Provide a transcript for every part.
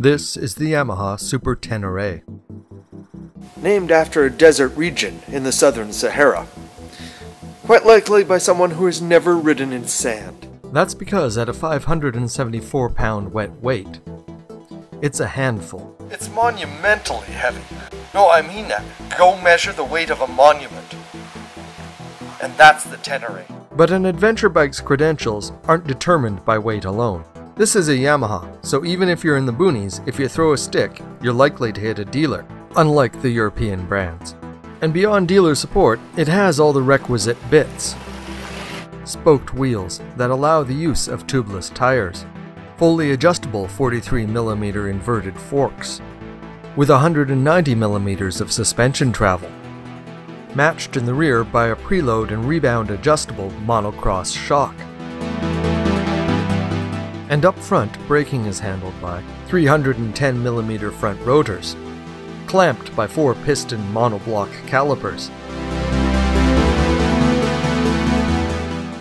This is the Yamaha Super Tenere. Named after a desert region in the southern Sahara. Quite likely by someone who has never ridden in sand. That's because at a 574-pound wet weight, it's a handful. It's monumentally heavy. No, I mean that. Go measure the weight of a monument. And that's the Tenere. But an adventure bike's credentials aren't determined by weight alone. This is a Yamaha, so even if you're in the boonies, if you throw a stick, you're likely to hit a dealer, unlike the European brands. And beyond dealer support, it has all the requisite bits. Spoked wheels that allow the use of tubeless tires, fully adjustable 43mm inverted forks, with 190mm of suspension travel, matched in the rear by a preload and rebound adjustable monocross shock. And up front, braking is handled by 310mm front rotors, clamped by 4-piston monoblock calipers.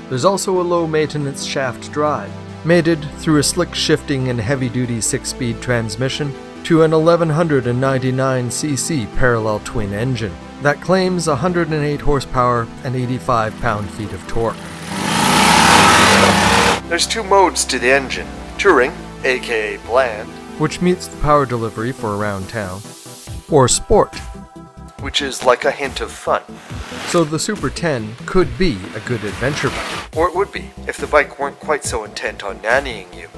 There's also a low-maintenance shaft drive, mated through a slick-shifting and heavy-duty 6-speed transmission to an 1199cc parallel twin engine that claims 108 horsepower and 85 pound-feet of torque. There's two modes to the engine. Touring, aka bland, which meets the power delivery for around town, or Sport, which is like a hint of fun. So the Super 10 could be a good adventure bike. Or it would be, if the bike weren't quite so intent on nannying you.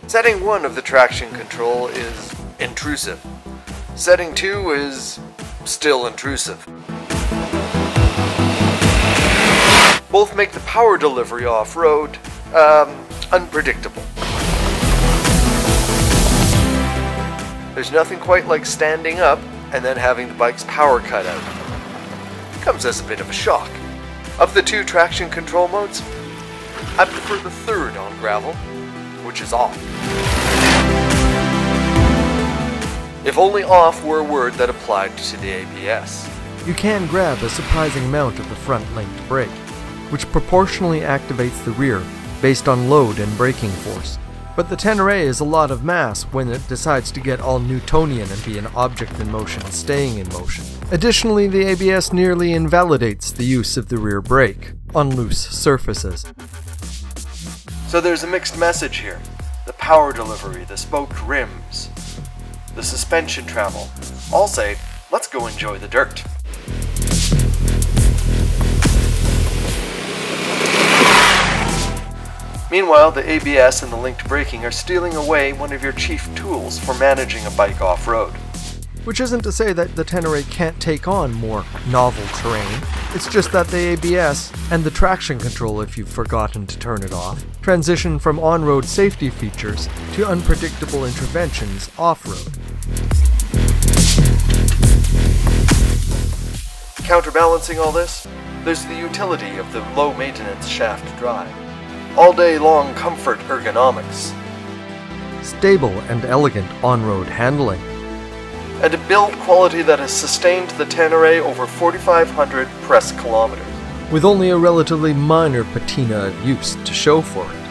Setting 1 of the traction control is intrusive. Setting 2 is still intrusive. Both make the power delivery off-road, unpredictable. There's nothing quite like standing up and then having the bike's power cut out. Comes as a bit of a shock. Of the two traction control modes, I prefer the third on gravel, which is off. If only off were a word that applied to the ABS. You can grab a surprising amount of the front linked brake, which proportionally activates the rear based on load and braking force. But the Tenere is a lot of mass when it decides to get all Newtonian and be an object in motion staying in motion. Additionally, the ABS nearly invalidates the use of the rear brake on loose surfaces. So there's a mixed message here. The power delivery, the spoked rims, the suspension travel. All say, let's go enjoy the dirt. Meanwhile, the ABS and the linked braking are stealing away one of your chief tools for managing a bike off-road. Which isn't to say that the Tenere can't take on more novel terrain, it's just that the ABS, and the traction control if you've forgotten to turn it off, transition from on-road safety features to unpredictable interventions off-road. Counterbalancing all this, there's the utility of the low-maintenance shaft drive. All-day-long comfort ergonomics. Stable and elegant on-road handling. And a build quality that has sustained the Tenere over 4,500 press kilometers. With only a relatively minor patina of use to show for it.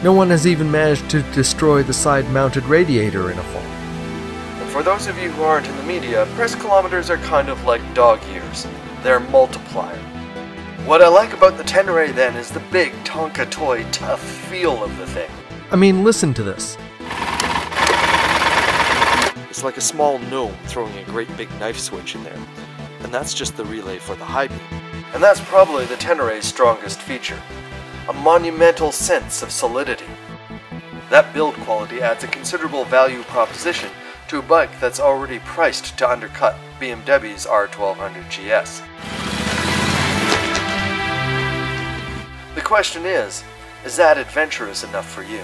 No one has even managed to destroy the side-mounted radiator in a fall. And for those of you who aren't in the media, press kilometers are kind of like dog years. They're a multiplier. What I like about the Tenere then is the big Tonka toy tough feel of the thing. I mean, listen to this. It's like a small gnome throwing a great big knife switch in there. And that's just the relay for the high beam. And that's probably the Tenere's strongest feature. A monumental sense of solidity. That build quality adds a considerable value proposition to a bike that's already priced to undercut BMW's R1200 GS. The question is that adventurous enough for you?